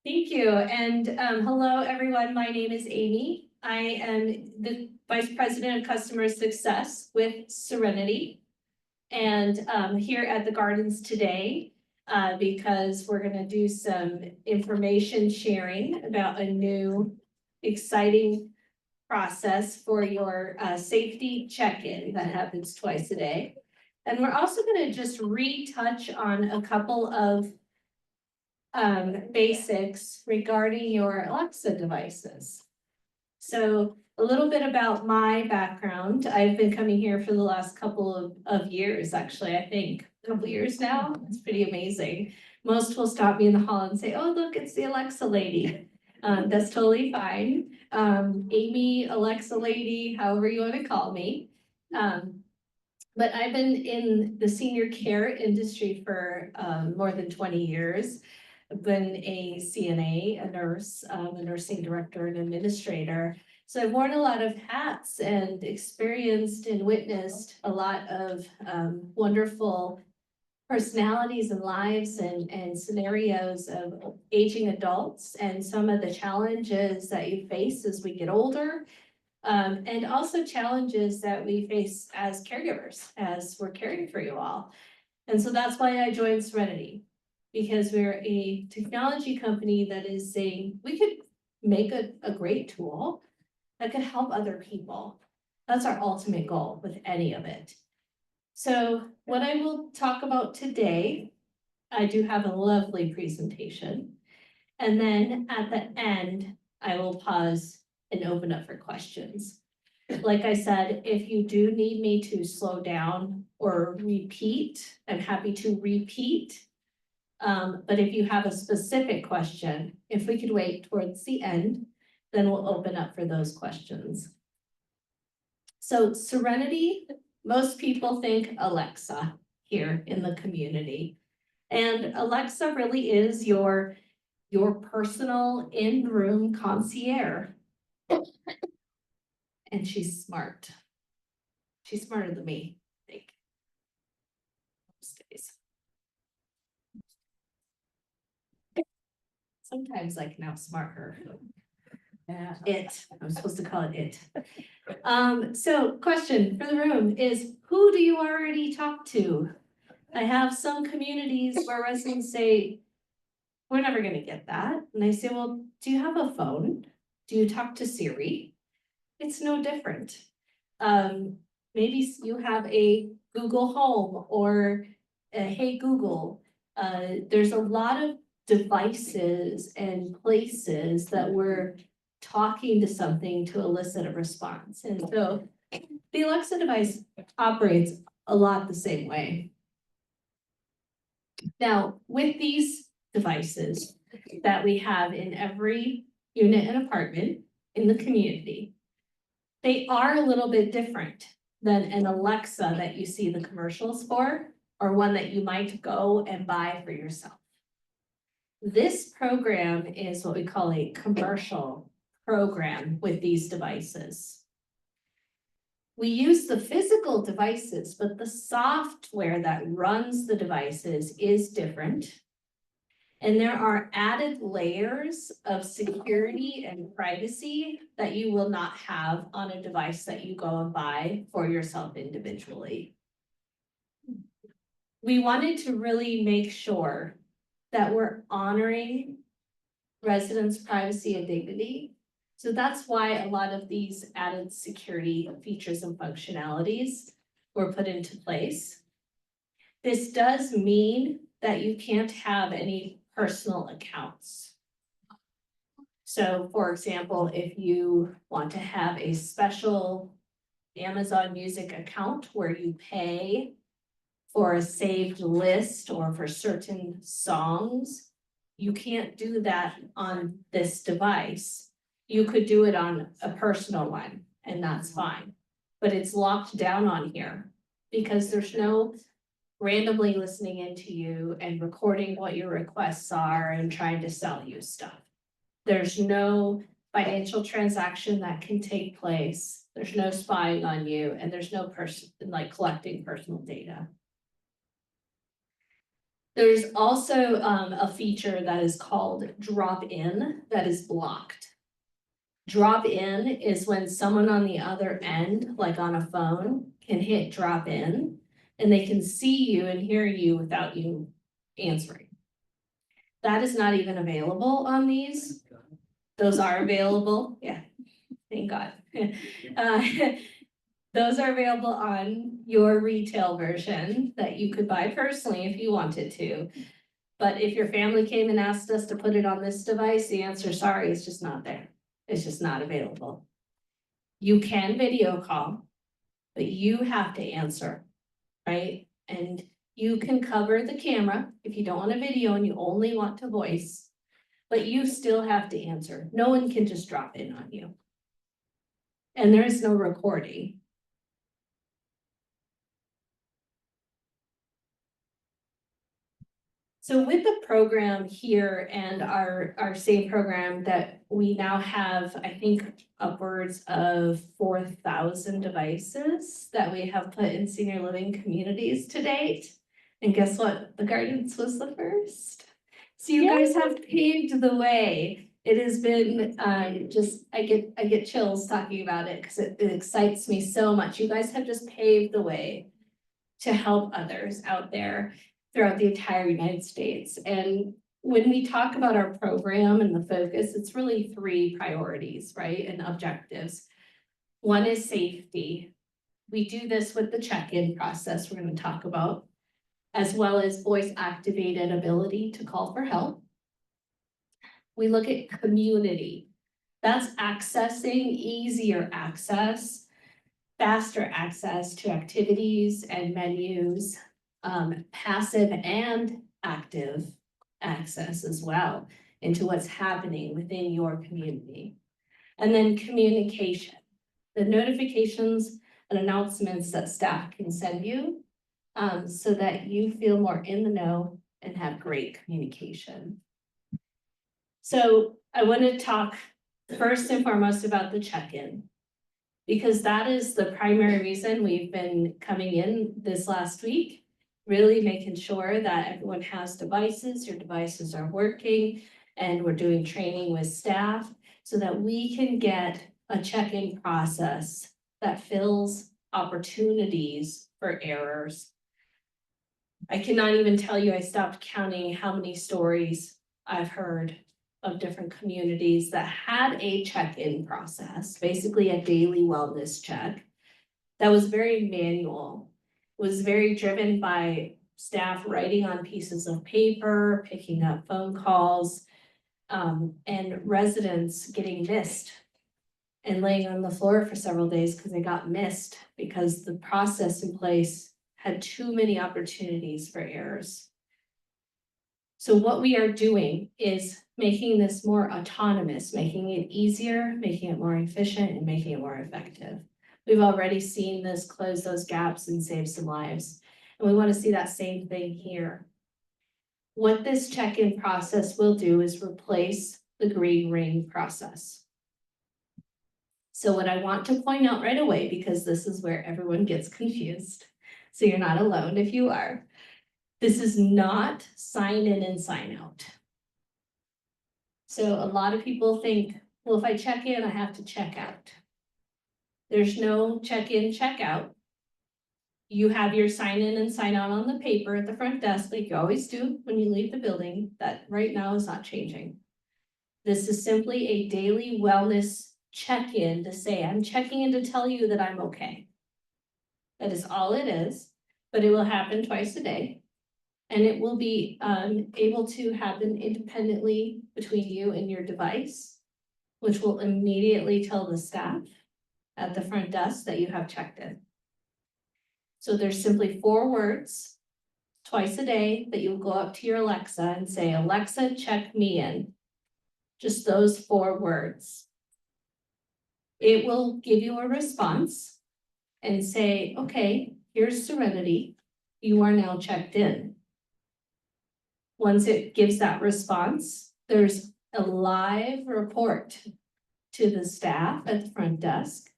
Thank you, and hello, everyone. My name is Amy. I am the Vice President of Customer Success with Serenity. And here at the Gardens today, because we're gonna do some information sharing about a new exciting process for your safety check-in that happens twice a day. And we're also gonna just retouch on a couple of basics regarding your Alexa devices. So a little bit about my background. I've been coming here for the last couple of years, actually, I think, a couple years now. It's pretty amazing. Most will stop me in the hall and say, oh, look, it's the Alexa lady. That's totally fine. Amy, Alexa lady, however you want to call me. But I've been in the senior care industry for more than 20 years. I've been a CNA, a nurse, a nursing director and administrator. So I've worn a lot of hats and experienced and witnessed a lot of wonderful personalities and lives and scenarios of aging adults and some of the challenges that you face as we get older. And also challenges that we face as caregivers, as we're caring for you all. And so that's why I joined Serenity, because we're a technology company that is saying we could make a great tool that could help other people. That's our ultimate goal with any of it. So what I will talk about today, I do have a lovely presentation. And then at the end, I will pause and open up for questions. Like I said, if you do need me to slow down or repeat, I'm happy to repeat. But if you have a specific question, if we could wait towards the end, then we'll open up for those questions. So Serenity, most people think Alexa here in the community. And Alexa really is your personal in-room concierge. And she's smart. She's smarter than me, I think. Most days. Sometimes I can outsmart her. Yeah, I'm supposed to call it it. So question for the room is, who do you already talk to? I have some communities where residents say, we're never gonna get that. And I say, well, do you have a phone? Do you talk to Siri? It's no different. Maybe you have a Google Home or a Hey Google. There's a lot of devices and places that we're talking to something to elicit a response. And so the Alexa device operates a lot the same way. Now, with these devices that we have in every unit and apartment in the community, they are a little bit different than an Alexa that you see the commercials for, or one that you might go and buy for yourself. This program is what we call a commercial program with these devices. We use the physical devices, but the software that runs the devices is different. And there are added layers of security and privacy that you will not have on a device that you go and buy for yourself individually. We wanted to really make sure that we're honoring residents' privacy and dignity. So that's why a lot of these added security features and functionalities were put into place. This does mean that you can't have any personal accounts. So for example, if you want to have a special Amazon Music account where you pay for a saved list or for certain songs, you can't do that on this device. You could do it on a personal one, and that's fine. But it's locked down on here because there's no randomly listening into you and recording what your requests are and trying to sell you stuff. There's no financial transaction that can take place. There's no spying on you, and there's no person like collecting personal data. There's also a feature that is called drop in that is blocked. Drop in is when someone on the other end, like on a phone, can hit drop in and they can see you and hear you without you answering. That is not even available on these. Those are available, yeah, thank God. Those are available on your retail version that you could buy personally if you wanted to. But if your family came and asked us to put it on this device, the answer, sorry, it's just not there. It's just not available. You can video call, but you have to answer, right? And you can cover the camera if you don't want a video and you only want to voice, but you still have to answer. No one can just drop in on you. And there is no recording. So with the program here and our same program that we now have, I think upwards of 4,000 devices that we have put in senior living communities to date. And guess what? The Gardens was the first. So you guys have paved the way. It has been just, I get chills talking about it because it excites me so much. You guys have just paved the way to help others out there throughout the entire United States. And when we talk about our program and the focus, it's really 3 priorities, right? And objectives. One is safety. We do this with the check-in process we're going to talk about, as well as voice-activated ability to call for help. We look at community. That's accessing easier access, faster access to activities and menus, passive and active access as well into what's happening within your community. And then communication, the notifications and announcements that staff can send you so that you feel more in the know and have great communication. So I want to talk first and foremost about the check-in, because that is the primary reason we've been coming in this last week, really making sure that everyone has devices, your devices are working, and we're doing training with staff so that we can get a check-in process that fills opportunities for errors. I cannot even tell you, I stopped counting how many stories I've heard of different communities that had a check-in process, basically a daily wellness check, that was very manual, was very driven by staff writing on pieces of paper, picking up phone calls, and residents getting missed and laying on the floor for several days because they got missed because the process in place had too many opportunities for errors. So what we are doing is making this more autonomous, making it easier, making it more efficient, and making it more effective. We've already seen this close those gaps and save some lives. And we want to see that same thing here. What this check-in process will do is replace the green ring process. So what I want to point out right away, because this is where everyone gets confused, so you're not alone if you are, this is not sign in and sign out. So a lot of people think, well, if I check in, I have to check out. There's no check in, check out. You have your sign in and sign out on the paper at the front desk, like you always do when you leave the building. That right now is not changing. This is simply a daily wellness check-in to say, I'm checking in to tell you that I'm okay. That is all it is, but it will happen twice a day. And it will be able to happen independently between you and your device, which will immediately tell the staff at the front desk that you have checked in. So there's simply 4 words twice a day that you'll go up to your Alexa and say, Alexa, check me in. Just those 4 words. It will give you a response and say, okay, here's Serenity. You are now checked in. Once it gives that response, there's a live report to the staff at the front desk.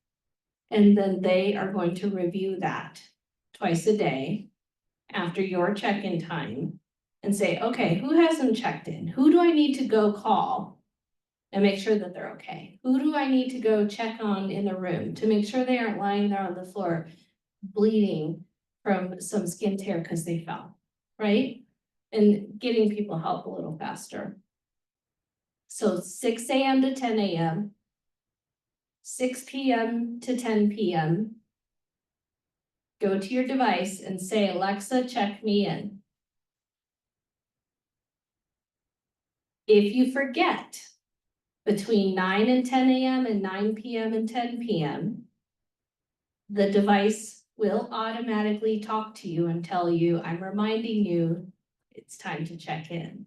And then they are going to review that twice a day after your check-in time and say, okay, who hasn't checked in? Who do I need to go call? And make sure that they're okay. Who do I need to go check on in the room to make sure they aren't lying there on the floor bleeding from some skin tear because they fell, right? And getting people help a little faster. So 6 a.m. to 10 a.m., 6 p.m. to 10 p.m. Go to your device and say, Alexa, check me in. If you forget between 9 and 10 a.m. and 9 p.m. and 10 p.m., the device will automatically talk to you and tell you, I'm reminding you it's time to check in.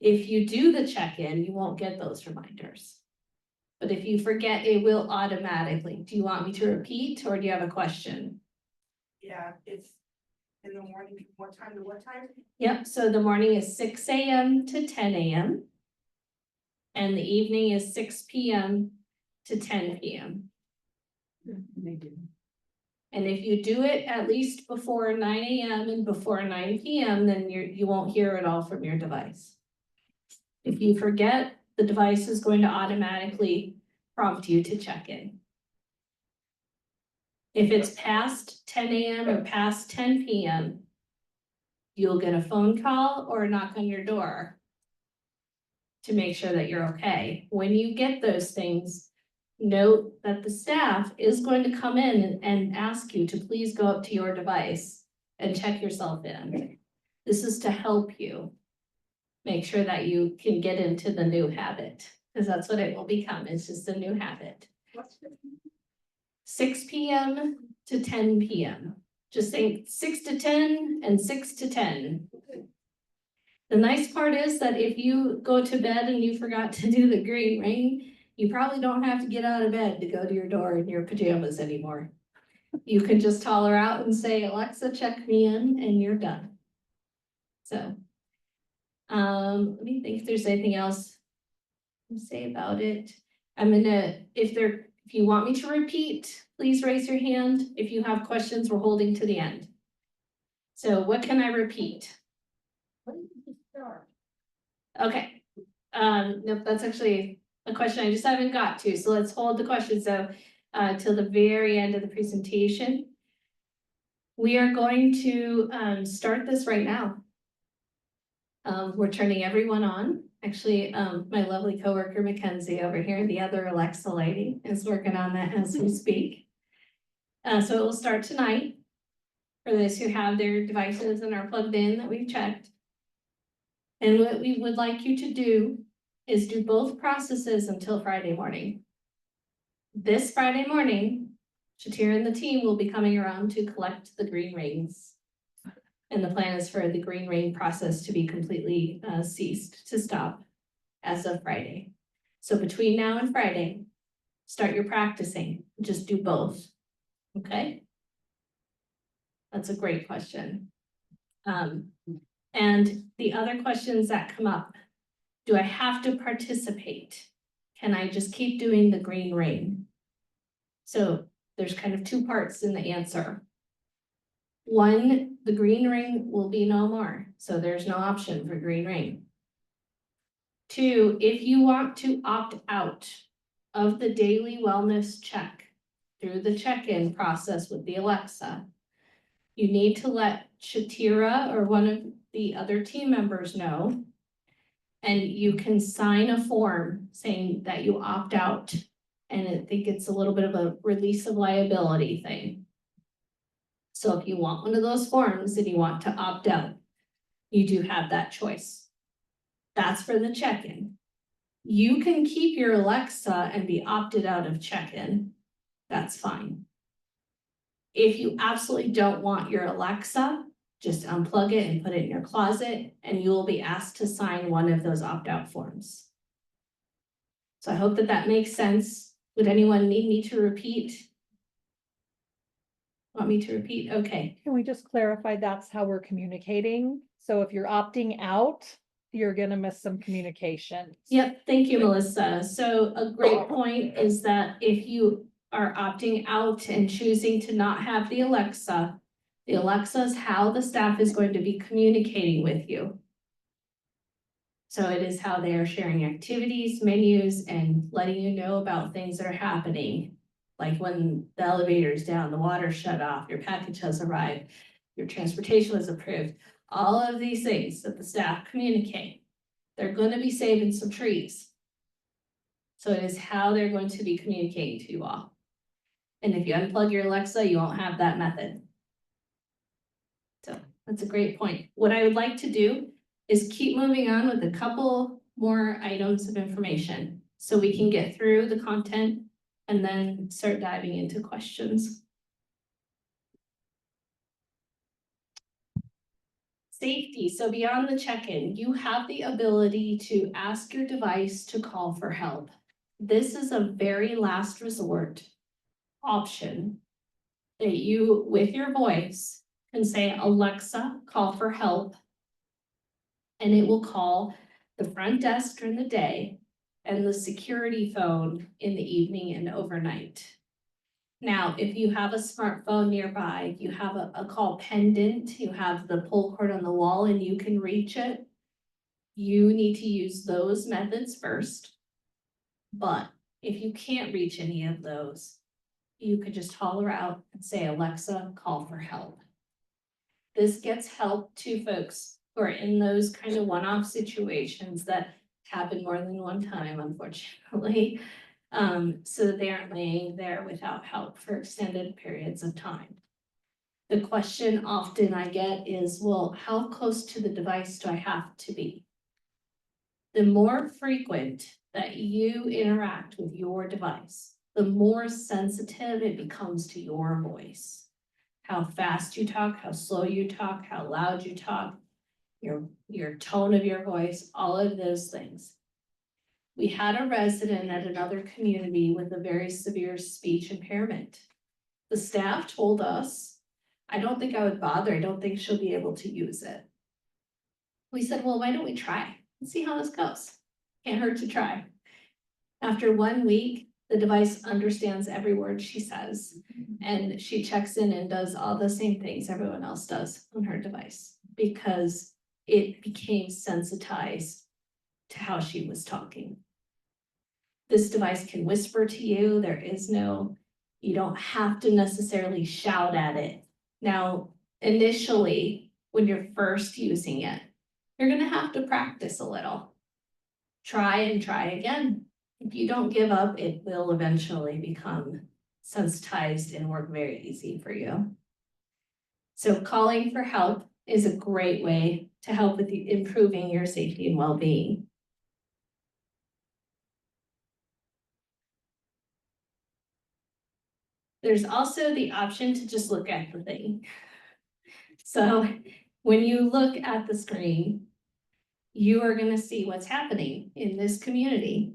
If you do the check-in, you won't get those reminders. But if you forget, it will automatically. Do you want me to repeat or do you have a question? Yeah, it's in the morning, what time to what time? Yep, so the morning is 6 a.m. to 10 a.m. And the evening is 6 p.m. to 10 p.m. They do. And if you do it at least before 9 a.m. and before 9 p.m., then you won't hear it all from your device. If you forget, the device is going to automatically prompt you to check in. If it's past 10 a.m. or past 10 p.m., you'll get a phone call or a knock on your door to make sure that you're okay. When you get those things, note that the staff is going to come in and ask you to please go up to your device and check yourself in. This is to help you make sure that you can get into the new habit, because that's what it will become. It's just a new habit. 6 p.m. to 10 p.m. Just think 6 to 10 and 6 to 10. The nice part is that if you go to bed and you forgot to do the green ring, you probably don't have to get out of bed to go to your door in your pajamas anymore. You can just holler out and say, Alexa, check me in, and you're done. So, let me think if there's anything else to say about it. I'm gonna, if you want me to repeat, please raise your hand. If you have questions, we're holding to the end. So what can I repeat? Okay, nope, that's actually a question I just haven't got to, so let's hold the question till the very end of the presentation. We are going to start this right now. We're turning everyone on. Actually, my lovely coworker Mackenzie over here, the other Alexa lady, is working on that as we speak. So it will start tonight for those who have their devices and are plugged in that we've checked. And what we would like you to do is do both processes until Friday morning. This Friday morning, Shatira and the team will be coming around to collect the green rings. And the plan is for the green ring process to be completely ceased, to stop as of Friday. So between now and Friday, start your practicing, just do both, okay? That's a great question. And the other questions that come up, do I have to participate? Can I just keep doing the green ring? So there's kind of two parts in the answer. One, the green ring will be no more, so there's no option for green ring. Two, if you want to opt out of the daily wellness check through the check-in process with the Alexa, you need to let Shatira or one of the other team members know, and you can sign a form saying that you opt out, and I think it's a little bit of a release of liability thing. So if you want one of those forms and you want to opt out, you do have that choice. That's for the check-in. You can keep your Alexa and be opted out of check-in. That's fine. If you absolutely don't want your Alexa, just unplug it and put it in your closet, and you will be asked to sign one of those opt-out forms. So I hope that that makes sense. Would anyone need me to repeat? Want me to repeat? Okay. Can we just clarify that's how we're communicating? So if you're opting out, you're gonna miss some communication. Yep, thank you, Melissa. So a great point is that if you are opting out and choosing to not have the Alexa, The Alexa is how the staff is going to be communicating with you. So it is how they are sharing activities, menus, and letting you know about things that are happening. Like when the elevator's down, the water shut off, your package has arrived, your transportation was approved. All of these things that the staff communicate, they're going to be saving some trees. So it is how they're going to be communicating to you all. And if you unplug your Alexa, you won't have that method. So that's a great point. What I would like to do is keep moving on with a couple more items of information so we can get through the content and then start diving into questions. Safety, so beyond the check-in, you have the ability to ask your device to call for help. This is a very last resort option that you, with your voice, can say, Alexa, call for help. And it will call the front desk during the day and the security phone in the evening and overnight. Now, if you have a smartphone nearby, you have a call pendant, you have the pull cord on the wall and you can reach it, you need to use those methods first. But if you can't reach any of those, you could just holler out and say, Alexa, call for help. This gets help to folks who are in those kind of one-off situations that happen more than one time, unfortunately. So that they aren't laying there without help for extended periods of time. The question often I get is, well, how close to the device do I have to be? The more frequent that you interact with your device, the more sensitive it becomes to your voice. How fast you talk, how slow you talk, how loud you talk, your tone of your voice, all of those things. We had a resident at another community with a very severe speech impairment. The staff told us, I don't think I would bother, I don't think she'll be able to use it. We said, well, why don't we try and see how this goes? Can't hurt to try. After 1 week, the device understands every word she says, and she checks in and does all the same things everyone else does on her device because it became sensitized to how she was talking. This device can whisper to you. You don't have to necessarily shout at it. Now, initially, when you're first using it, you're gonna have to practice a little. Try and try again. If you don't give up, it will eventually become sensitized and work very easy for you. So calling for help is a great way to help with improving your safety and well-being. There's also the option to just look at the thing. So when you look at the screen, you are going to see what's happening in this community.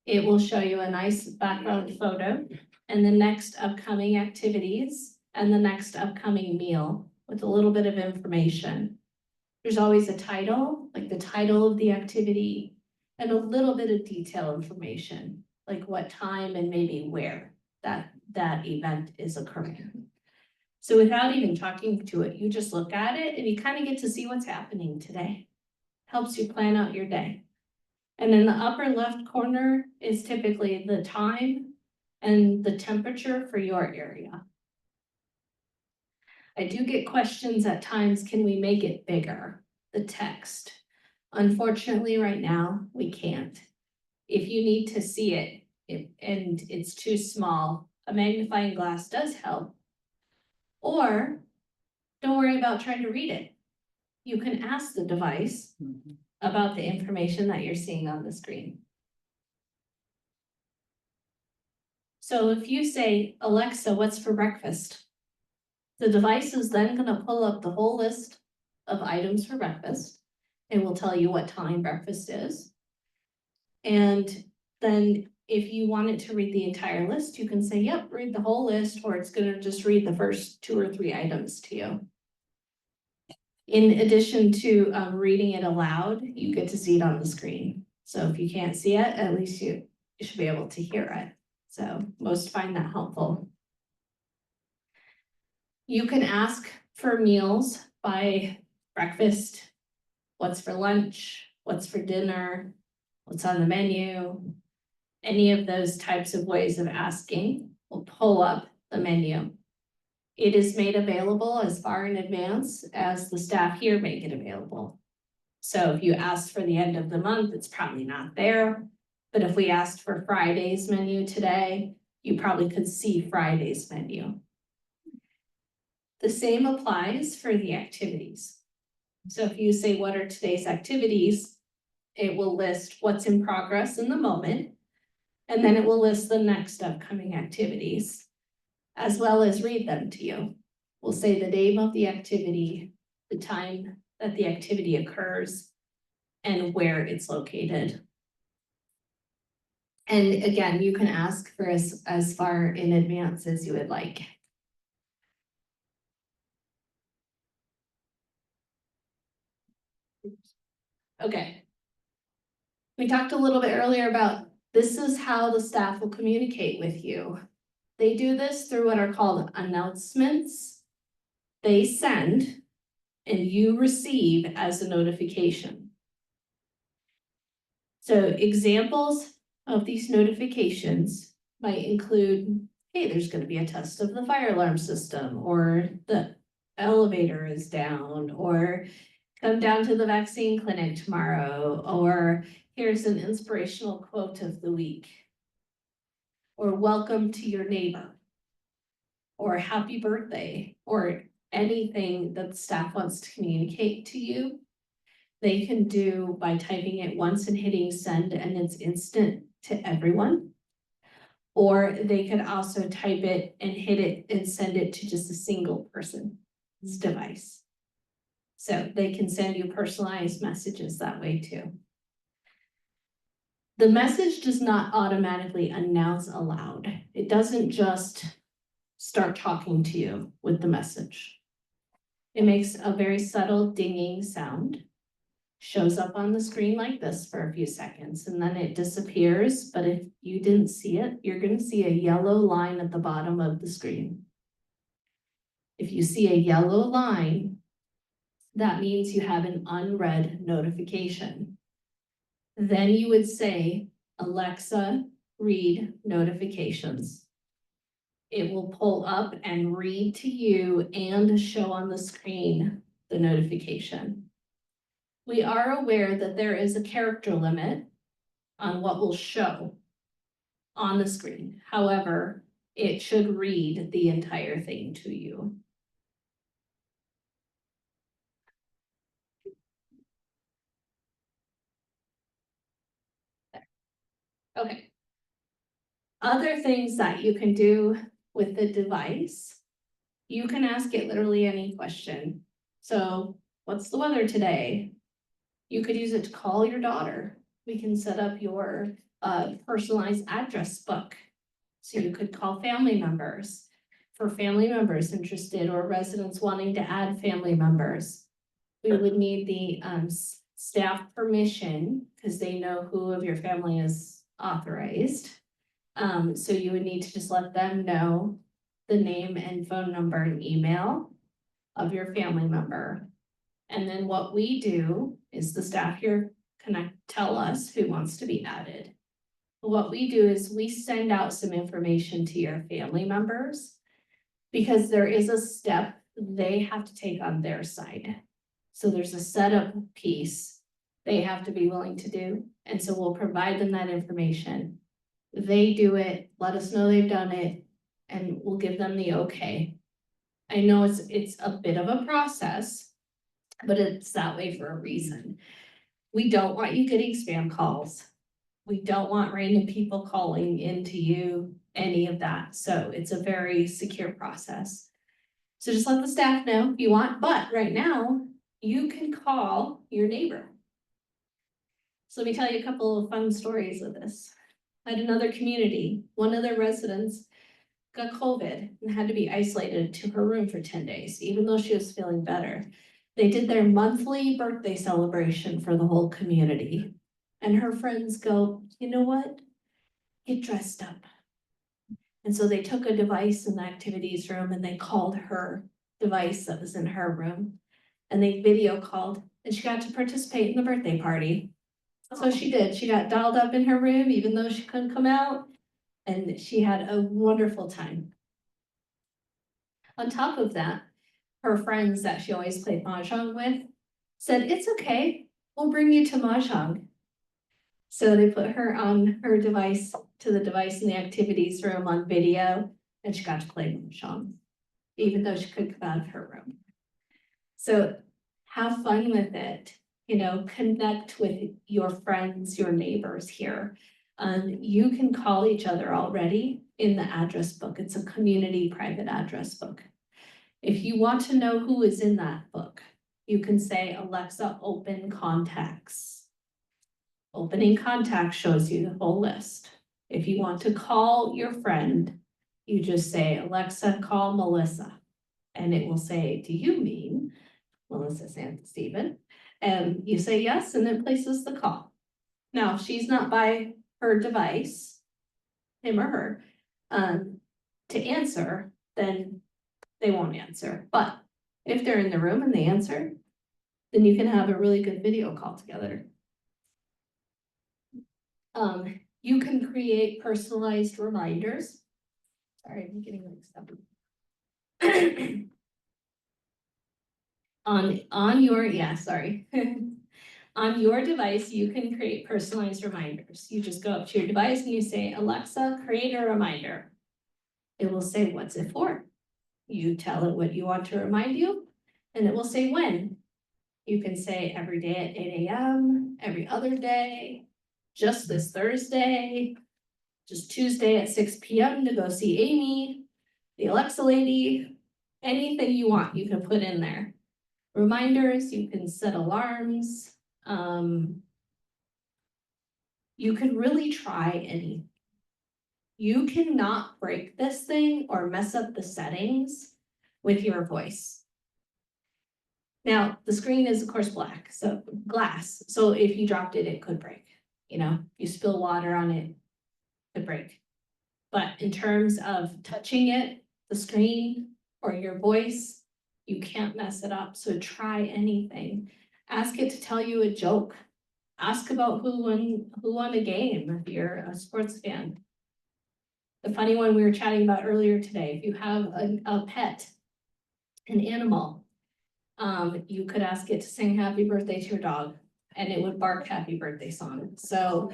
It will show you a nice background photo and the next upcoming activities and the next upcoming meal with a little bit of information. There's always a title, like the title of the activity, and a little bit of detail information, like what time and maybe where that event is occurring. So without even talking to it, you just look at it and you kind of get to see what's happening today. Helps you plan out your day. And in the upper left corner is typically the time and the temperature for your area. I do get questions at times, can we make it bigger, the text? Unfortunately, right now, we can't. If you need to see it, and it's too small, a magnifying glass does help. Or don't worry about trying to read it. You can ask the device about the information that you're seeing on the screen. So if you say, Alexa, what's for breakfast? The device is then going to pull up the whole list of items for breakfast. It will tell you what time breakfast is. And then if you want it to read the entire list, you can say, yep, read the whole list, or it's going to just read the first 2 or 3 items to you. In addition to reading it aloud, you get to see it on the screen. So if you can't see it, at least you should be able to hear it. So most find that helpful. You can ask for meals by breakfast, what's for lunch, what's for dinner, what's on the menu. Any of those types of ways of asking will pull up the menu. It is made available as far in advance as the staff here make it available. So if you asked for the end of the month, it's probably not there. But if we asked for Friday's menu today, you probably could see Friday's menu. The same applies for the activities. So if you say, what are today's activities? It will list what's in progress in the moment. And then it will list the next upcoming activities, as well as read them to you. We'll say the name of the activity, the time that the activity occurs, and where it's located. And again, you can ask for as far in advance as you would like. Okay. We talked a little bit earlier about this is how the staff will communicate with you. They do this through what are called announcements. They send and you receive as a notification. So examples of these notifications might include, hey, there's going to be a test of the fire alarm system, or the elevator is down, or come down to the vaccine clinic tomorrow, or here's an inspirational quote of the week, or welcome to your neighbor, or happy birthday, or anything that the staff wants to communicate to you. They can do by typing it once and hitting send, and it's instant to everyone. Or they could also type it and hit it and send it to just a single person's device. So they can send you personalized messages that way too. The message does not automatically announce aloud. It doesn't just start talking to you with the message. It makes a very subtle dinging sound, shows up on the screen like this for a few seconds, and then it disappears. But if you didn't see it, you're going to see a yellow line at the bottom of the screen. If you see a yellow line, that means you have an unread notification. Then you would say, Alexa, read notifications. It will pull up and read to you and show on the screen the notification. We are aware that there is a character limit on what will show on the screen. However, it should read the entire thing to you. Okay. Other things that you can do with the device, you can ask it literally any question. So, what's the weather today? You could use it to call your daughter. We can set up your personalized address book. So you could call family members. For family members interested or residents wanting to add family members, we would need the staff permission because they know who of your family is authorized. So you would need to just let them know the name and phone number and email of your family member. And then what we do is the staff here tell us who wants to be added. What we do is we send out some information to your family members because there is a step they have to take on their side. So there's a setup piece they have to be willing to do. And so we'll provide them that information. They do it, let us know they've done it, and we'll give them the okay. I know it's a bit of a process, but it's that way for a reason. We don't want you getting spam calls. We don't want random people calling into you, any of that. So it's a very secure process. So just let the staff know if you want, but right now you can call your neighbor. So let me tell you a couple of fun stories of this. At another community, one of their residents got COVID and had to be isolated to her room for 10 days, even though she was feeling better. They did their monthly birthday celebration for the whole community. And her friends go, you know what? Get dressed up. And so they took a device in the activities room and they called her device that was in her room. And they video called and she got to participate in the birthday party. So she did, she got dialed up in her room even though she couldn't come out. And she had a wonderful time. On top of that, her friends that she always played mahjong with said, it's okay, we'll bring you to mahjong. So they put her on her device, to the device in the activities room on video, and she got to play mahjong, even though she couldn't come out of her room. So have fun with it, you know, connect with your friends, your neighbors here. You can call each other already in the address book. It's a community private address book. If you want to know who is in that book, you can say, Alexa, open contacts. Opening contacts shows you the whole list. If you want to call your friend, you just say, Alexa, call Melissa. And it will say, do you mean Melissa Steven? And you say yes, and it places the call. Now, if she's not by her device, him or her, to answer, then they won't answer. But if they're in the room and they answer, then you can have a really good video call together. You can create personalized reminders. Sorry, I'm getting mixed up. On your, on your device, you can create personalized reminders. You just go up to your device and you say, Alexa, create a reminder. It will say, what's it for? You tell it what you want to remind you, and it will say when. You can say every day at 8 a.m., every other day, just this Thursday, just Tuesday at 6 p.m. to go see Amy, the Alexa lady, anything you want, you can put in there. Reminders, you can set alarms. You can really try anything. You cannot break this thing or mess up the settings with your voice. Now, the screen is of course black, so glass. So if you dropped it, it could break. You know, you spill water on it, it could break. But in terms of touching it, the screen or your voice, you can't mess it up. So try anything. Ask it to tell you a joke. Ask about who won a game if you're a sports fan. The funny one we were chatting about earlier today, if you have a pet, an animal, you could ask it to sing happy birthday to your dog and it would bark happy birthday song. So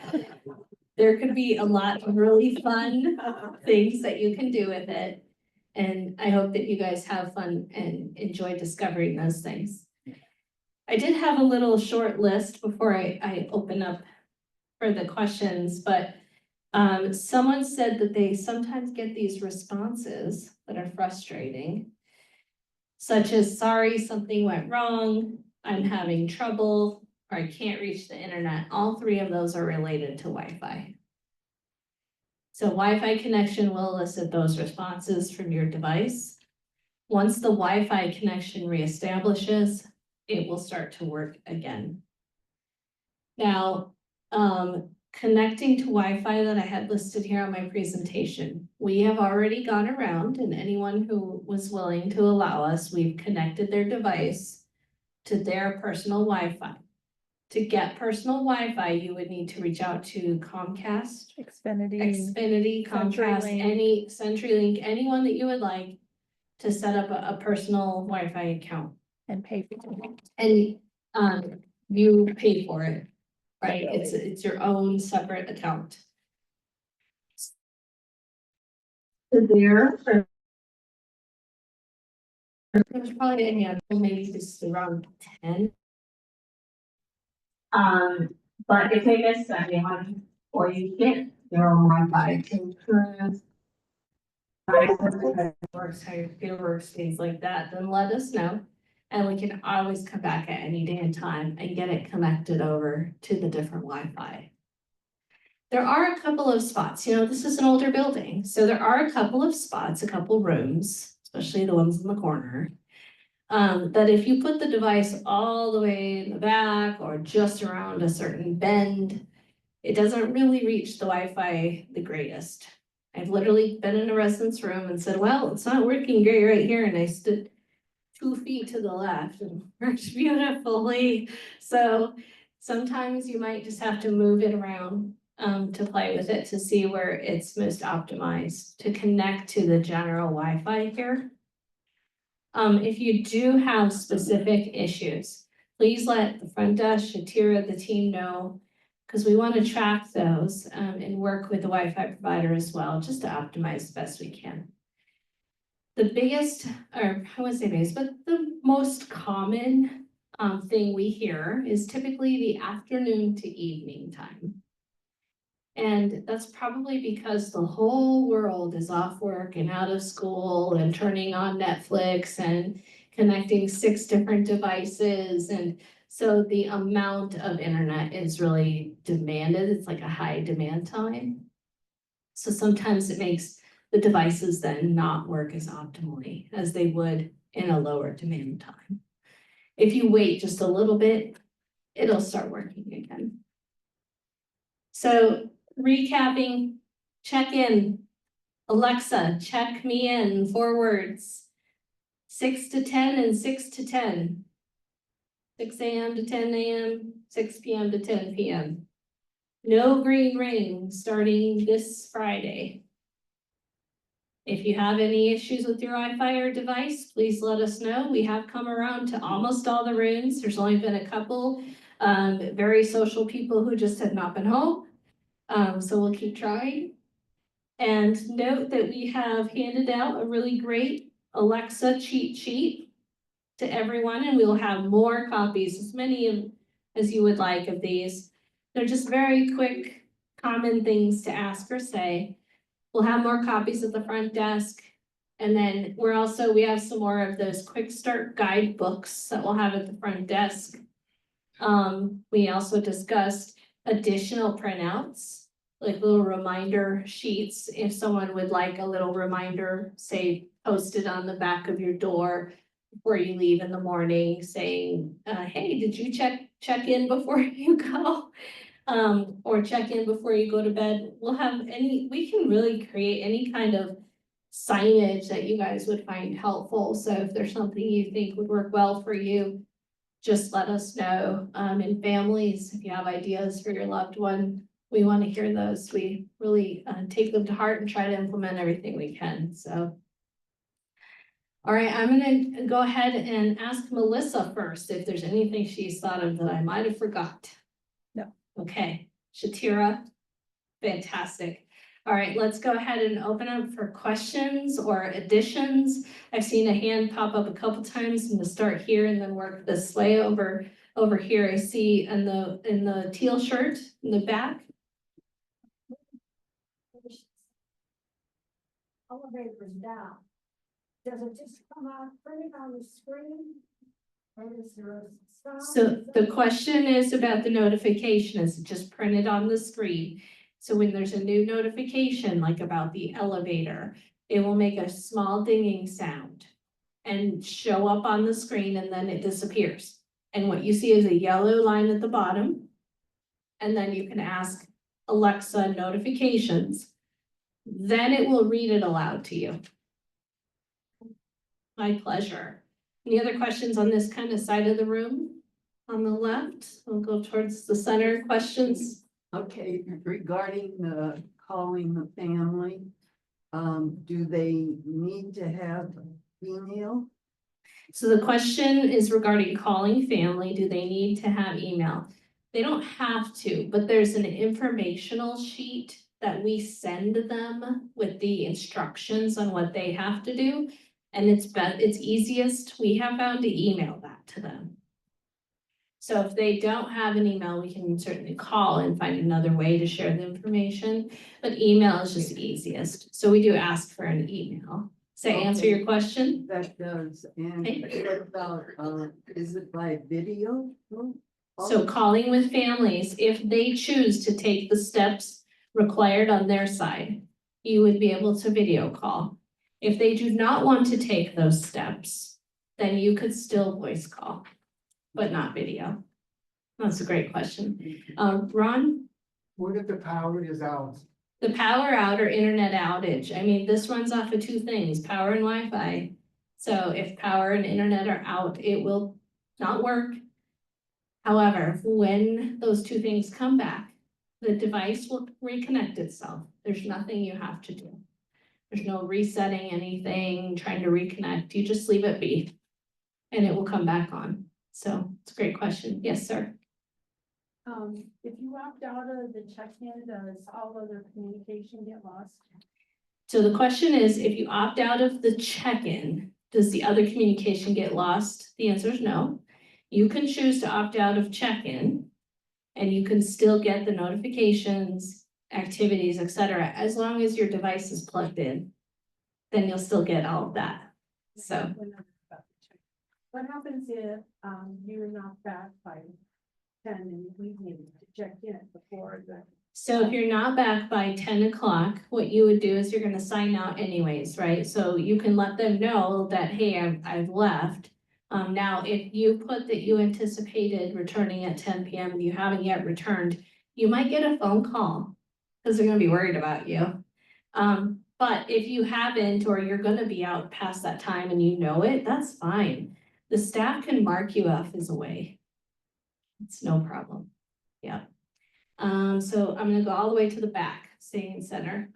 there could be a lot of really fun things that you can do with it. And I hope that you guys have fun and enjoy discovering those things. I did have a little short list before I open up for the questions, but someone said that they sometimes get these responses that are frustrating, such as, sorry, something went wrong, I'm having trouble, or I can't reach the internet. All three of those are related to Wi-Fi. So Wi-Fi connection will elicit those responses from your device. Once the Wi-Fi connection reestablishes, it will start to work again. Now, connecting to Wi-Fi that I had listed here on my presentation, we have already gone around, and anyone who was willing to allow us, we've connected their device to their personal Wi-Fi. To get personal Wi-Fi, you would need to reach out to Comcast, Xfinity, Comcast, CenturyLink. any CenturyLink, anyone that you would like to set up a personal Wi-Fi account. And pay for it. And you pay for it, right? It's your own separate account. So there's probably a handful, maybe just around 10. But if they miss anyone, or you get your own Wi-Fi to improve works, how your computer works, things like that, then let us know. And we can always come back at any day and time and get it connected over to the different Wi-Fi. There are a couple of spots, you know, this is an older building, so there are a couple of spots, a couple rooms, especially the ones in the corner, that if you put the device all the way in the back or just around a certain bend, it doesn't really reach the Wi-Fi the greatest. I've literally been in a residence room and said, well, it's not working great right here, and I stood 2 feet to the left and works beautifully. So sometimes you might just have to move it around to play with it to see where it's most optimized to connect to the general Wi-Fi here. If you do have specific issues, please let the front desk, Shatira, the team know, because we want to track those and work with the Wi-Fi provider as well, just to optimize the best we can. The biggest, or I wouldn't say biggest, but the most common thing we hear is typically the afternoon to evening time. And that's probably because the whole world is off work and out of school and turning on Netflix and connecting 6 different devices. And so the amount of internet is really demanded. It's like a high demand time. So sometimes it makes the devices then not work as optimally as they would in a lower demand time. If you wait just a little bit, it'll start working again. So recapping, check in. Alexa, check me in, 4 words. 6 to 10 and 6 to 10. 6 a.m. to 10 a.m., 6 p.m. to 10 p.m. No green ring starting this Friday. If you have any issues with your Wi-Fi or device, please let us know. We have come around to almost all the rooms. There's only been a couple very social people who just have not been home. So we'll keep trying. And note that we have handed out a really great Alexa cheat sheet to everyone, and we'll have more copies, as many as you would like of these. They're just very quick, common things to ask or say. We'll have more copies at the front desk. And then we have some more of those quick start guidebooks that we'll have at the front desk. We also discussed additional printouts, like little reminder sheets. If someone would like a little reminder, say, posted on the back of your door before you leave in the morning, saying, hey, did you check in before you go? Or check in before you go to bed. We can really create any kind of signage that you guys would find helpful. So if there's something you think would work well for you, just let us know. And families, if you have ideas for your loved one, we want to hear those. We really take them to heart and try to implement everything we can. So, all right, I'm gonna go ahead and ask Melissa first if there's anything she's thought of that I might have forgot. No. Okay, Shatira, fantastic. All right, let's go ahead and open up for questions or additions. I've seen a hand pop up a couple times. I'm gonna start here and then work this way over here. I see in the teal shirt in the back. Elevators down. Does it just come out, put it on the screen? Or is there a sound? So the question is about the notification. Is it just printed on the screen? So when there's a new notification, like about the elevator, it will make a small dinging sound and show up on the screen, and then it disappears. And what you see is a yellow line at the bottom. And then you can ask Alexa notifications. Then it will read it aloud to you. My pleasure. Any other questions on this kind of side of the room? On the left, we'll go towards the center. Questions? Okay, regarding calling the family, do they need to have email? So the question is regarding calling family. Do they need to have email? They don't have to, but there's an informational sheet that we send them with the instructions on what they have to do. And it's easiest, we have found, to email that to them. So if they don't have an email, we can certainly call and find another way to share the information, but email is just easiest. So we do ask for an email. Does that answer your question? That does, and what about, is it by video? So calling with families, if they choose to take the steps required on their side, you would be able to video call. If they do not want to take those steps, then you could still voice call, but not video. That's a great question. Ron? What if the power is out? The power out or internet outage. I mean, this runs off of 2 things, power and Wi-Fi. So if power and internet are out, it will not work. However, when those two things come back, the device will reconnect itself. There's nothing you have to do. There's no resetting anything, trying to reconnect. You just leave it be. And it will come back on. So it's a great question. Yes, sir. If you opt out of the check-in, does all other communication get lost? So the question is, if you opt out of the check-in, does the other communication get lost? The answer is no. You can choose to opt out of check-in and you can still get the notifications, activities, etc. As long as your device is plugged in, then you'll still get all of that. So, What happens if, you're not back by 10 in the evening to check in before the? so if you're not back by 10 o'clock, what you would do is you're gonna sign out anyways, right? So you can let them know that, hey, I've left. Now, if you put that you anticipated returning at 10 PM and you haven't yet returned, you might get a phone call because they're gonna be worried about you. But if you haven't, or you're gonna be out past that time and you know it, that's fine. The staff can mark you off as away. It's no problem. Yeah. So I'm gonna go all the way to the back, staying in center.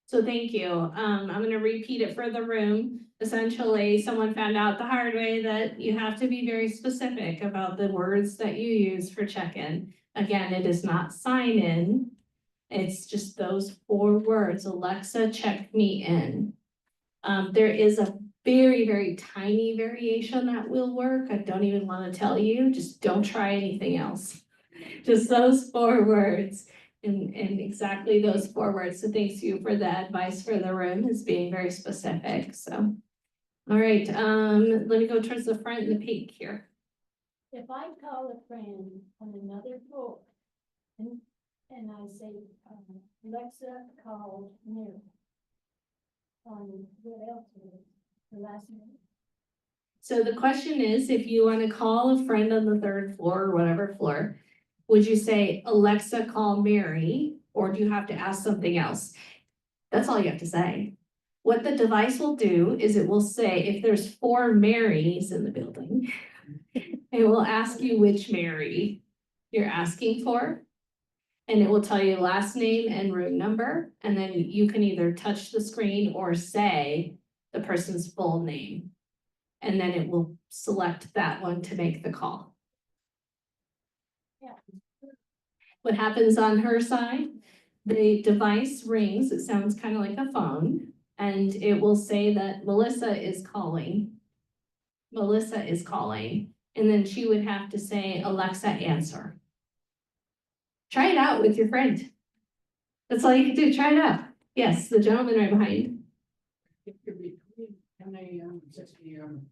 So thank you. I'm gonna repeat it for the room. Essentially, someone found out the hard way that you have to be very specific about the words that you use for check-in. Again, it is not sign in. It's just those 4 words, Alexa, check me in. There is a very, very tiny variation that will work. I don't even want to tell you, just don't try anything else. Just those 4 words and exactly those 4 words. So thanks you for the advice for the room is being very specific, so. All right, let me go towards the front in the pink here. If I call a friend on another floor and I say, Alexa called Mary. What else is it? The last name? So the question is, if you want to call a friend on the 3rd floor or whatever floor, would you say, Alexa, call Mary, or do you have to ask something else? That's all you have to say. What the device will do is it will say, if there's 4 Marys in the building, it will ask you which Mary you're asking for. And it will tell you last name and room number, and then you can either touch the screen or say the person's full name. And then it will select that one to make the call. Yeah. What happens on her side? The device rings, it sounds kind of like a phone, and it will say that Melissa is calling. Melissa is calling, and then she would have to say, Alexa, answer. Try it out with your friend. That's all you can do, try it out. Yes, the gentleman right behind. It could be between 10 AM and 6 PM.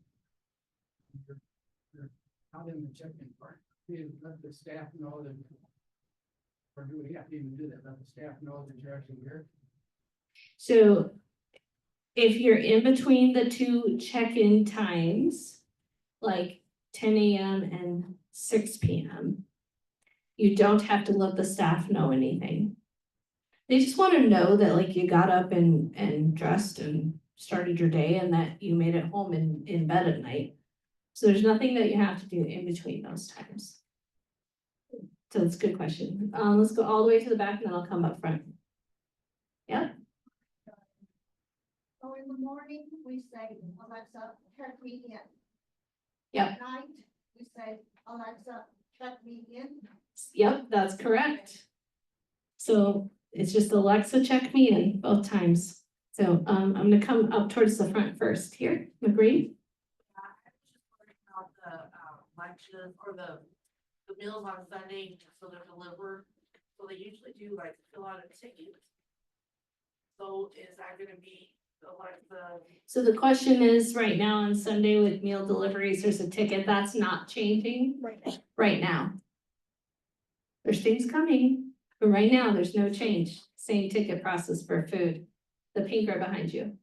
You're out in the check-in part, you let the staff know that. Or do we have to even do that, let the staff know that you're actually here? So if you're in between the 2 check-in times, like 10 AM and 6 PM, you don't have to let the staff know anything. They just want to know that like you got up and dressed and started your day and that you made it home in bed at night. So there's nothing that you have to do in between those times. So it's a good question. Let's go all the way to the back and then I'll come up front. Yeah, So in the morning, we say, Alexa, check me in. Yep. At night, we say, Alexa, check me in. yep, that's correct. So it's just Alexa, check me in both times. So I'm gonna come up towards the front first here, McGree. I was just wondering about the lunches or the meals on Sunday, so they're delivered. So they usually do like fill out a ticket. So is that gonna be like the? So the question is, right now on Sunday with meal deliveries, there's a ticket that's not changing Right now. right now. There's things coming. But right now, there's no change, same ticket process for food, the pink right behind you.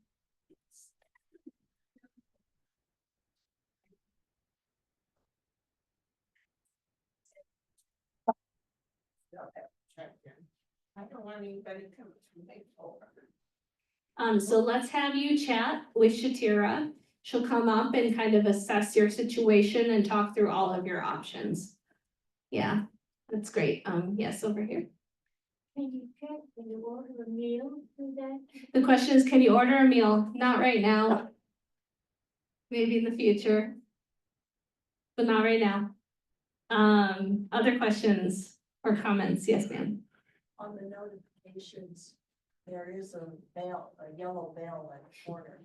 I don't want anybody coming from me over. So let's have you chat with Shatira. She'll come up and kind of assess your situation and talk through all of your options. Yeah, that's great. Yes, over here. Can you check, can you order a meal through that? The question is, can you order a meal? Not right now. Maybe in the future. But not right now. Other questions or comments? Yes, ma'am. On the notifications, there is a bell, a yellow bell at the corner.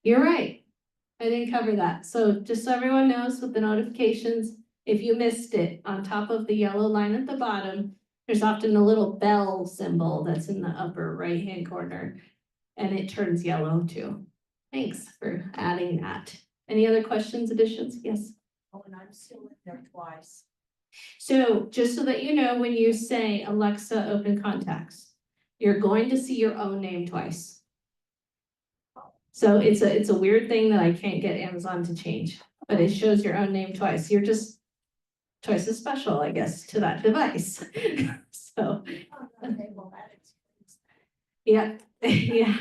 You're right. I didn't cover that. So just so everyone knows with the notifications, if you missed it, on top of the yellow line at the bottom, there's often a little bell symbol that's in the upper right-hand corner. And it turns yellow too. Thanks for adding that. Any other questions, additions? Yes. Oh, and I'm still in there twice. So just so that you know, when you say Alexa, open contacts, you're going to see your own name twice. So it's a weird thing that I can't get Amazon to change, but it shows your own name twice. You're just twice as special, I guess, to that device. So, Okay, well, that explains. yeah, yeah.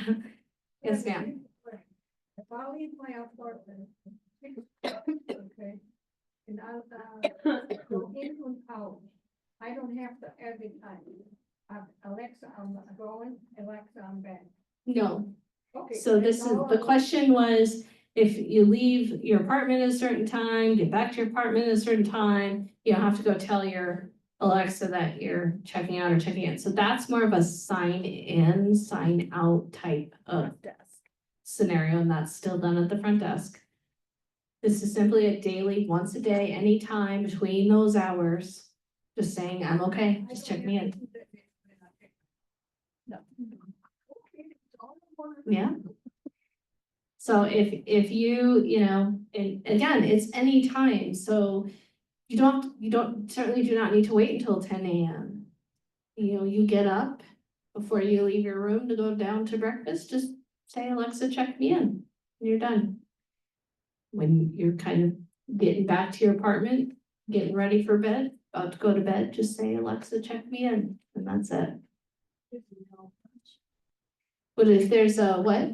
Yes, ma'am. If I leave my apartment, okay, and I'll, go in and out, I don't have to every time. Alexa, I'm going, Alexa, I'm back. No. Okay. So this that's is, all the I- question was, if you leave your apartment at a certain time, get back to your apartment at a certain time, you don't have to go tell your Alexa that you're checking out or checking in. So that's more of a sign in, sign out type of Desk. scenario, and that's still done at the front desk. This is simply a daily, once a day, anytime between those hours, just saying, I'm okay, I just don't check me have in. to do that when I pick- No. Okay, that's all I wanted. Yeah. So if you know, and again, it's any time, so you don't certainly do not need to wait until 10 a.m. You know, you get up before you leave your room to go down to breakfast, just say, Alexa, check me in, and you're done. When you're kind of getting back to your apartment, getting ready for bed, about to go to bed, just say, Alexa, check me in, and that's it. But if there's a what?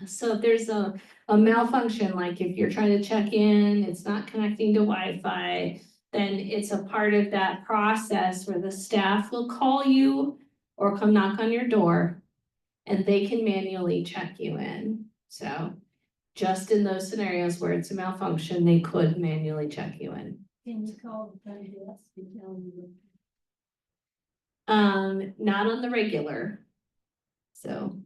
So if there's a malfunction, like if you're trying to check in, it's not connecting to Wi-Fi, then it's a part of that process where the staff will call you or come knock on your door and they can manually check you in. So just in those scenarios where it's a malfunction, they could manually check you in. Can you call the front desk and tell them? Not on the regular. So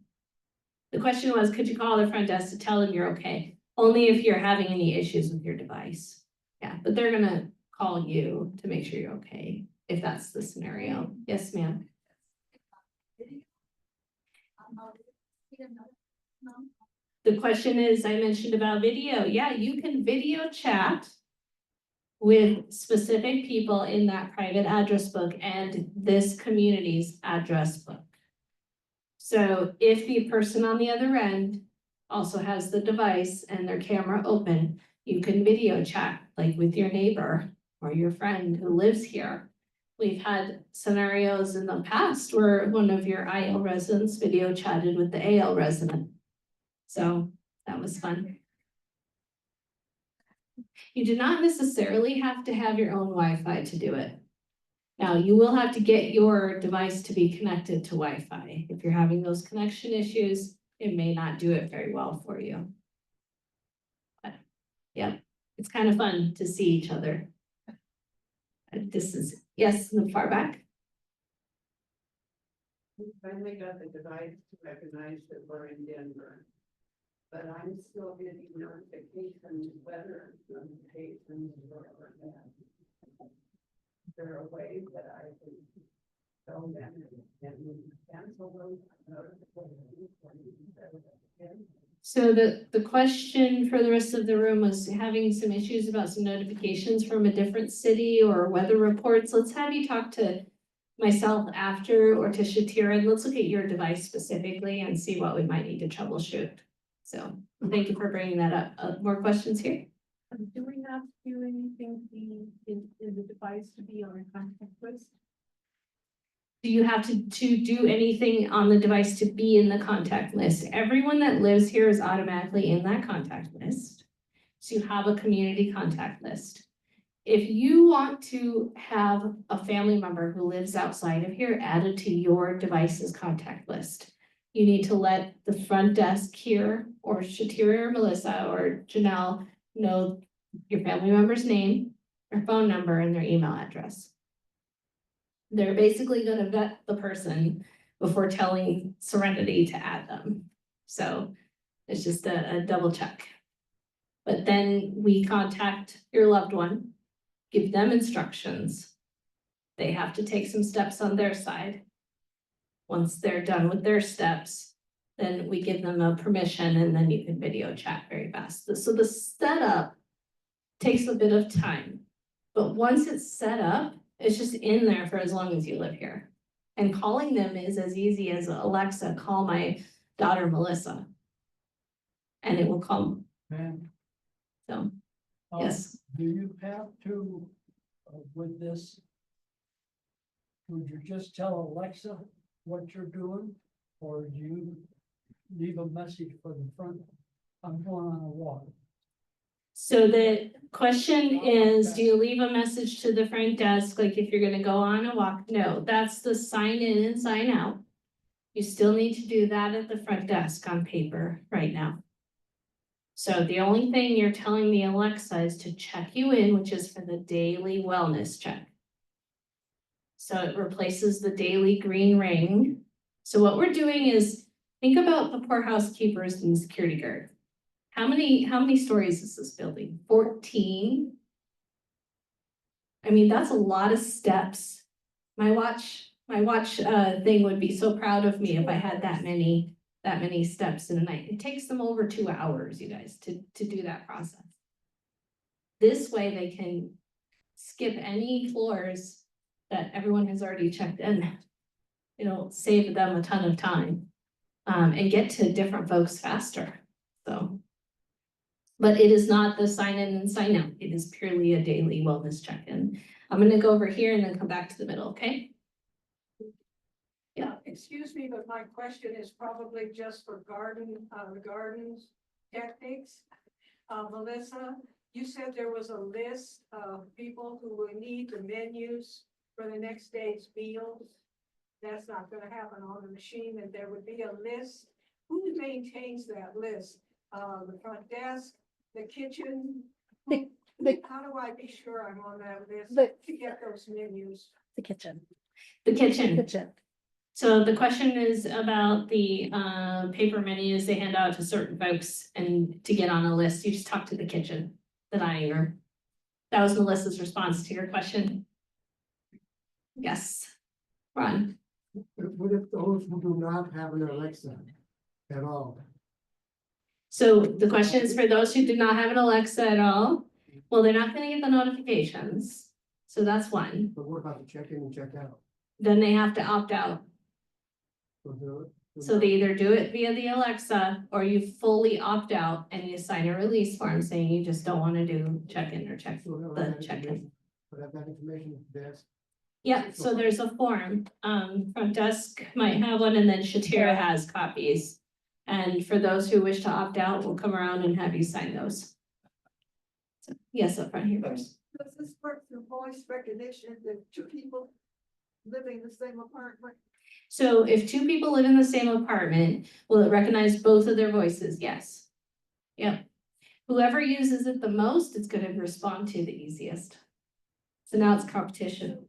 the question was, could you call the front desk to tell them you're okay? Only if you're having any issues with your device. Yeah, but they're gonna call you to make sure you're okay, if that's the scenario. Yes, ma'am. The question is, I mentioned about video. Yeah, you can video chat with specific people in that private address book and this community's address book. So if the person on the other end also has the device and their camera open, you can video chat like with your neighbor or your friend who lives here. We've had scenarios in the past where one of your IL residents video chatted with the AL resident. So that was fun. You do not necessarily have to have your own Wi-Fi to do it. Now, you will have to get your device to be connected to Wi-Fi. If you're having those connection issues, it may not do it very well for you. But, yeah, it's kind of fun to see each other. This is, yes, in the far back. We finally got the device to recognize that we're in Denver. But I'm still getting notifications, weather notifications, wherever that. Is there a way that I can tell them and cancel those notifications? So the question for the rest of the room was having some issues about some notifications from a different city or weather reports. Let's have you talk to myself after or to Shatira, let's look at your device specifically and see what we might need to troubleshoot. So thank you for bringing that up. More questions here? Do we have to do anything in the device to be on a contact list? Do you have to do anything on the device to be in the contact list? Everyone that lives here is automatically in that contact list. So you have a community contact list. If you want to have a family member who lives outside of here added to your device's contact list, you need to let the front desk here, or Shatira or Melissa or Janelle, know your family member's name, their phone number, and their email address. They're basically gonna vet the person before telling Serenity to add them. So it's just a double check. But then we contact your loved one, give them instructions. They have to take some steps on their side. Once they're done with their steps, then we give them a permission and then you can video chat very fast. So the setup takes a bit of time. But once it's set up, it's just in there for as long as you live here. And calling them is as easy as Alexa, call my daughter Melissa. And it will come. Man, So, yes. do you have to, with this? Would you just tell Alexa what you're doing, or do you leave a message for the front? I'm going on a walk. So the question is, do you leave a message to the front desk, like if you're gonna go on a walk? No, that's the sign in and sign out. You still need to do that at the front desk on paper right now. So the only thing you're telling the Alexa is to check you in, which is for the daily wellness check. So it replaces the daily green ring. So what we're doing is, think about the poor housekeepers and security guard. How many stories is this building? 14? I mean, that's a lot of steps. My watch thing would be so proud of me if I had that many steps in a night. It takes them over 2 hours, you guys, to do that process. This way they can skip any floors that everyone has already checked in. It'll save them a ton of time, and get to different folks faster, so. But it is not the sign in and sign out. It is purely a daily wellness check-in. I'm gonna go over here and then come back to the middle, okay? Yeah. Excuse me, but my question is probably just for the gardens techniques. Melissa, you said there was a list of people who will need the menus for the next day's meals. That's not gonna happen on the machine, and there would be a list. Who maintains that list? The front desk, the kitchen? How do I be sure I'm on that list to get those menus? The kitchen. The kitchen. Kitchen. So the question is about the paper menus they hand out to certain folks, and to get on a list, you just talk to the kitchen, the dining room. That was Melissa's response to your question. Yes, Ron. What if those who do not have an Alexa at all? So the question is for those who do not have an Alexa at all. Well, they're not gonna get the notifications. So that's one. But what about the check-in and check-out? Then they have to opt out. So So they either do it via the Alexa, or you fully opt out and you sign a release form saying you just don't wanna do check-in or the check-in. But have that information at the desk. Yeah, so there's a form, front desk might have one, and then Shatira has copies. And for those who wish to opt out, we'll come around and have you sign those. So, yes, up front here first. Does this work through voice recognition, that two people living in the same apartment? So if two people live in the same apartment, will it recognize both of their voices? Yes. Yep. Whoever uses it the most, it's gonna respond to the easiest. So now it's competition.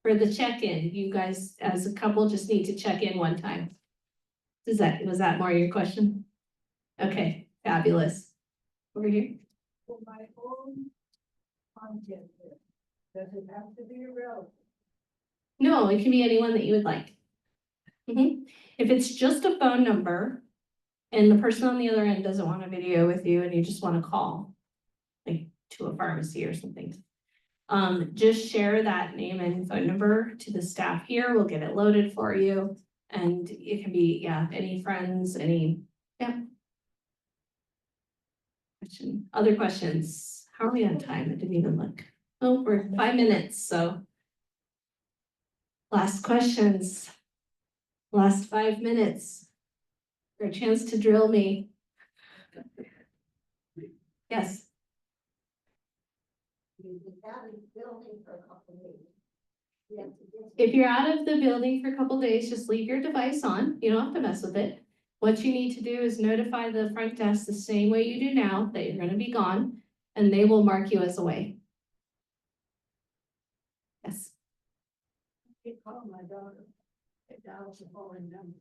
For the check-in, you guys, as a couple, just need to check in one time. Was that more your question? Okay, fabulous. Over here. For my own content, does it have to be irrelevant? No, it can be anyone that you would like. If it's just a phone number and the person on the other end doesn't want a video with you and you just want to call, like to a pharmacy or something, Just share that name and phone number to the staff here. We'll get it loaded for you. And it can be, yeah, any friends, yeah. Other questions? How are we on time? I didn't even look. Oh, we're 5 minutes, so. Last questions. Last 5 minutes. For a chance to drill me. Yes, You out of the building for a couple of days. You have to get- if you're out of the building for a couple days, just leave your device on. You don't have to mess with it. What you need to do is notify the front desk the same way you do now that you're gonna be gone, and they will mark you as away. Yes, I call my daughter, it dials a foreign number.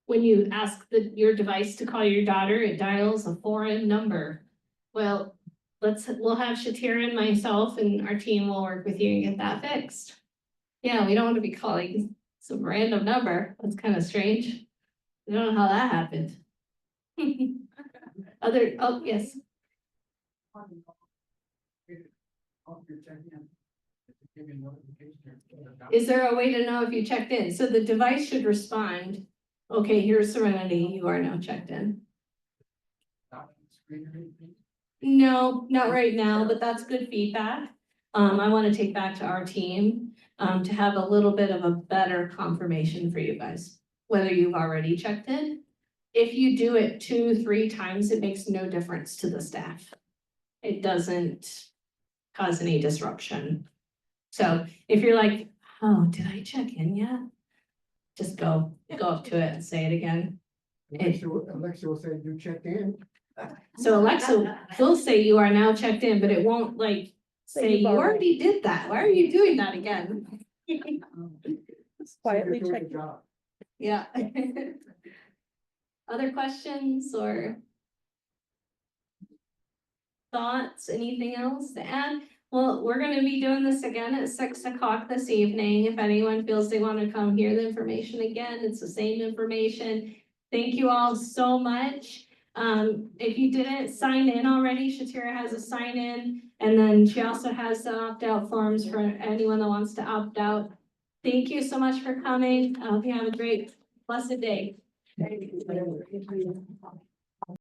when you ask your device to call your daughter, it dials a foreign number. Well, we'll have Shatira and myself and our team will work with you and get that fixed. Yeah, we don't want to be calling some random number. That's kind of strange. I don't know how that happened. Oh, yes, Off your check-in. Give you a notification. is there a way to know if you checked in? So the device should respond, okay, here's Serenity, you are now checked in. Screen or anything? No, not right now, but that's good feedback. I want to take back to our team, to have a little bit of a better confirmation for you guys, whether you've already checked in. If you do it 2-3 times, it makes no difference to the staff. It doesn't cause any disruption. So if you're like, oh, did I check in yet? Just go up to it and say it again. Alexa will say, you checked in. So Alexa will say you are now checked in, but it won't like say you've you already- already did that. Why are you doing that again? Quietly So you're doing check. the job. Yeah. Other questions or thoughts, anything else to add? Well, we're gonna be doing this again at 6 o'clock this evening. If anyone feels they wanna come hear the information again, it's the same information. Thank you all so much. If you didn't sign in already, Shatira has a sign in, and then she also has the opt-out forms for anyone that wants to opt out. Thank you so much for coming. I hope you have a great, blessed day. Thank you.